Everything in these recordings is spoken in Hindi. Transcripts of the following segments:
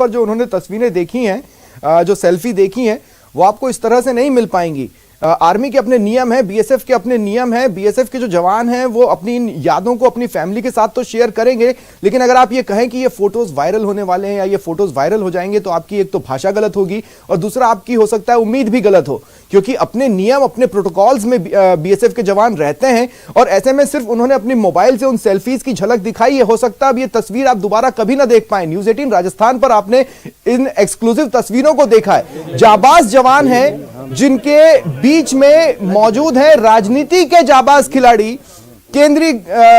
पर जो उन्होंने तस्वीरें देखी हैं, जो सेल्फी देखी हैं, वो आपको इस तरह से नहीं मिल पाएंगी। आर्मी के अपने नियम है, बीएसएफ के अपने नियम है। बीएसएफ के जो जवान हैं वो अपनी इन यादों को अपनी फैमिली के साथ तो शेयर करेंगे, लेकिन अगर आप ये कहें कि ये फोटोज वायरल होने वाले हैं या ये फोटोज वायरल हो जाएंगे, तो आपकी एक तो भाषा गलत होगी और दूसरा आपकी हो सकता है उम्मीद भी गलत हो, क्योंकि अपने नियम अपने प्रोटोकॉल्स में बीएसएफ के जवान रहते हैं। और ऐसे में सिर्फ उन्होंने अपनी मोबाइल से उन सेल्फीज की झलक दिखाई है, हो सकता है अब ये तस्वीर आप दोबारा कभी ना देख पाए। न्यूज़ 18 राजस्थान पर आपने इन एक्सक्लूसिव तस्वीरों को देखा है। जाबाज जवान हैं जिनके बीच में मौजूद है राजनीति के जाबाज खिलाड़ी केंद्रीय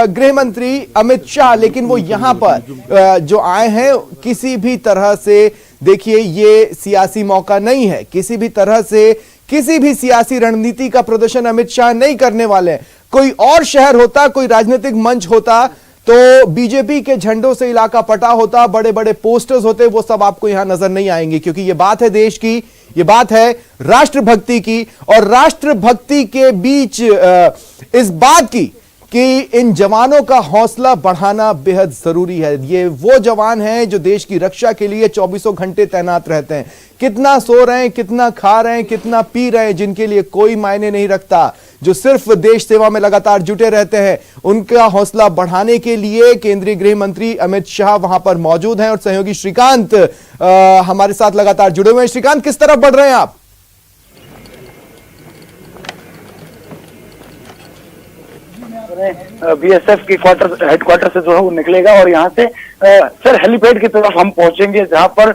गृह मंत्री अमित शाह, लेकिन वो यहां पर जो आए हैं किसी भी तरह से, देखिए ये सियासी मौका नहीं है, किसी भी तरह से किसी भी सियासी रणनीति का प्रदर्शन अमित शाह नहीं करने वाले हैं। कोई और शहर होता, कोई राजनीतिक मंच होता तो बीजेपी के झंडों से इलाका पटा होता, बड़े बड़े पोस्टर्स होते, वो सब आपको यहां नजर नहीं आएंगे, क्योंकि ये बात है देश की, ये बात है राष्ट्रभक्ति की। और राष्ट्रभक्ति के बीच इस बात की कि इन जवानों का हौसला बढ़ाना बेहद जरूरी है। ये वो जवान हैं जो देश की रक्षा के लिए 24 घंटे तैनात रहते हैं। कितना सो रहे हैं, कितना खा रहे हैं, कितना पी रहे हैं, जिनके लिए कोई मायने नहीं रखता, जो सिर्फ देश सेवा में लगातार जुटे रहते हैं, उनका हौसला बढ़ाने के लिए केंद्रीय गृह मंत्री अमित शाह वहां पर मौजूद हैं। और सहयोगी श्रीकांत हमारे साथ लगातार जुड़े हुए हैं। श्रीकांत, किस तरफ बढ़ रहे हैं आप? बीएसएफ की हेडक्वार्टर से जो है वो निकलेगा और यहाँ से सर हेलीपैड की तरफ हम पहुंचेंगे, जहाँ पर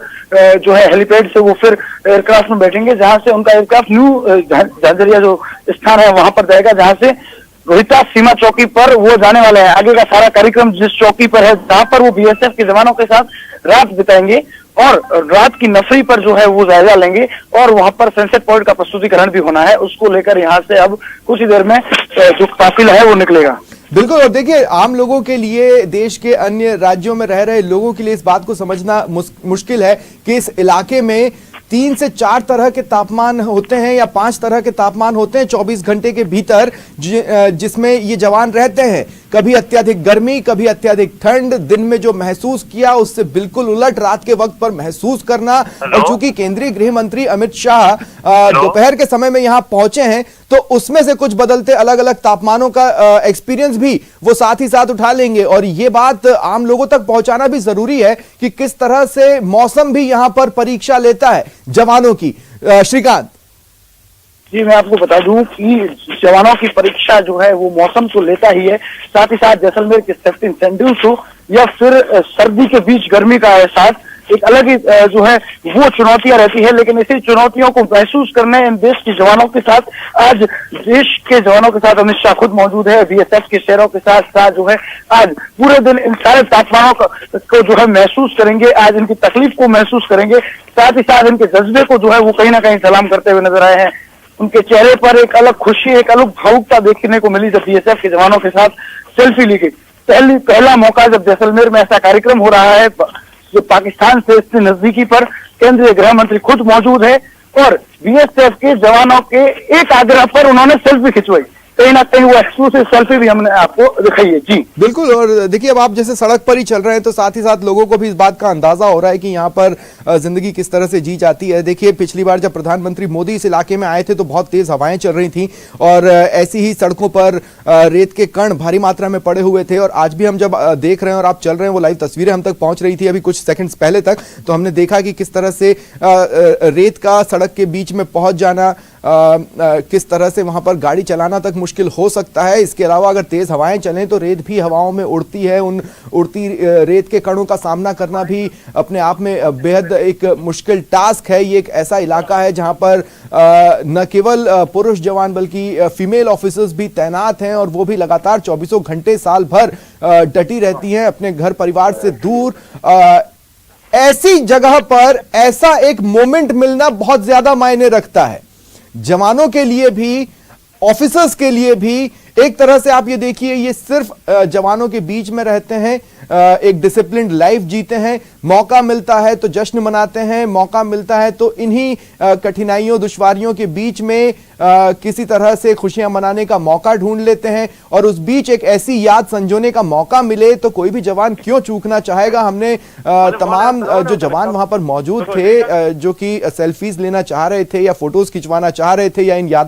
जो है हेलीपैड से वो फिर एयरक्राफ्ट में बैठेंगे, जहाँ से उनका एयरक्राफ्ट न्यू झांझरिया जो स्थान है वहां पर जाएगा, जहाँ से रोहतास सीमा चौकी पर वो जाने वाले हैं। आगे का सारा कार्यक्रम जिस चौकी पर है, जहाँ पर वो बीएसएफ के जवानों के साथ रात बिताएंगे और रात की नफरी पर जो है वो जायजा लेंगे। और वहां पर सनसेट पॉइंट का प्रस्तुतिकरण भी होना है, उसको लेकर यहाँ से अब कुछ ही देर में जो काफिला है वो निकलेगा। बिल्कुल। और देखिए, आम लोगों के लिए, देश के अन्य राज्यों में रह रहे लोगों के लिए इस बात को समझना मुश्किल है कि इस इलाके में 3 से 4 तरह के तापमान होते हैं या 5 तरह के तापमान होते हैं 24 घंटे के भीतर, जिसमें ये जवान रहते हैं। कभी अत्यधिक गर्मी, कभी अत्यधिक ठंड, दिन में जो महसूस किया उससे बिल्कुल उलट रात के वक्त पर महसूस करना। और चूंकि केंद्रीय गृह मंत्री अमित शाह दोपहर के समय में यहां पहुंचे हैं, तो उसमें से कुछ बदलते अलग अलग तापमानों का एक्सपीरियंस भी वो साथ ही साथ उठा लेंगे। और ये बात आम लोगों तक पहुंचाना भी जरूरी है कि किस तरह से मौसम भी यहां पर परीक्षा लेता है जवानों की। श्रीकांत जी, मैं आपको बता दूं कि जवानों की परीक्षा जो है वो मौसम तो लेता ही है, साथ ही साथ जैसलमेर के सेफ्टी इंसेंटिव्स हो या फिर सर्दी के बीच गर्मी का एहसास, एक अलग ही जो है वो चुनौतियां रहती है। लेकिन इसी चुनौतियों को महसूस करने इन देश के जवानों के साथ, आज देश के जवानों के साथ अमित शाह खुद मौजूद है। बीएसएफ के शेरों के साथ साथ जो है आज पूरे दिन इन सारे तापमानों को जो है महसूस करेंगे, आज इनकी तकलीफ को महसूस करेंगे, साथ ही साथ इनके जज्बे को जो है वो कहीं ना कहीं सलाम करते हुए नजर आए हैं। उनके चेहरे पर एक अलग खुशी, एक अलग भावुकता देखने को मिली जब बीएसएफ के जवानों के साथ सेल्फी ली गई। पहला मौका जब जैसलमेर में ऐसा कार्यक्रम हो रहा है, जो पाकिस्तान से इतनी नजदीकी पर केंद्रीय गृह मंत्री खुद मौजूद है और बीएसएफ के जवानों के एक आग्रह पर उन्होंने सेल्फी खिंचवाई। कहीं ना कहीं वो एक्सक्लूसिव सेल्फी भी हमने आपको दिखाई है। जी बिल्कुल। और देखिए, अब आप जैसे सड़क पर ही चल रहे हैं तो साथ ही साथ लोगों को भी इस बात का अंदाजा हो रहा है कि यहाँ पर जिंदगी किस तरह से जी जाती है। देखिए, पिछली बार जब प्रधानमंत्री मोदी इस इलाके में आए थे तो बहुत तेज हवाएं चल रही थी और ऐसी ही सड़कों पर रेत के कण भारी मात्रा में पड़े हुए थे। और आज भी हम जब देख रहे हैं और आप चल रहे हैं, वो लाइव तस्वीरें हम तक पहुंच रही थी अभी कुछ सेकंड्स पहले तक, तो हमने देखा कि किस तरह से रेत का सड़क के बीच में पहुंच जाना, किस तरह से वहां पर गाड़ी चलाना तक मुश्किल हो सकता है। इसके अलावा अगर तेज हवाएं चलें तो रेत भी हवाओं में उड़ती है, उन उड़ती रेत के कणों का सामना करना भी अपने आप में बेहद एक मुश्किल टास्क है। ये एक ऐसा इलाका है जहां पर न केवल पुरुष जवान बल्कि फीमेल ऑफिसर्स भी तैनात हैं और वो भी लगातार 24 घंटे साल भर डटी रहती हैं अपने घर परिवार से दूर। ऐसी जगह पर ऐसा एक मोमेंट मिलना बहुत ज्यादा मायने रखता है। जवानों के लिए भी ऑफिसर्स के लिए भी एक तरह से आप ये देखिए, ये सिर्फ जवानों के बीच में रहते हैं, एक डिसिप्लिन्ड लाइफ जीते हैं, मौका मिलता है तो जश्न मनाते हैं, मौका मिलता है तो इन्हीं कठिनाइयों दुश्वारियों के बीच में किसी तरह से खुशियां मनाने का मौका ढूंढ लेते हैं, और उस बीच एक ऐसी याद संजोने का मौका मिले तो कोई भी जवान क्यों चूकना चाहेगा। हमने तमाम जो जवान वहां पर मौजूद थे जो कि सेल्फीज लेना चाह रहे थे या फोटोज खिंचवाना चाह रहे थे या इन यादों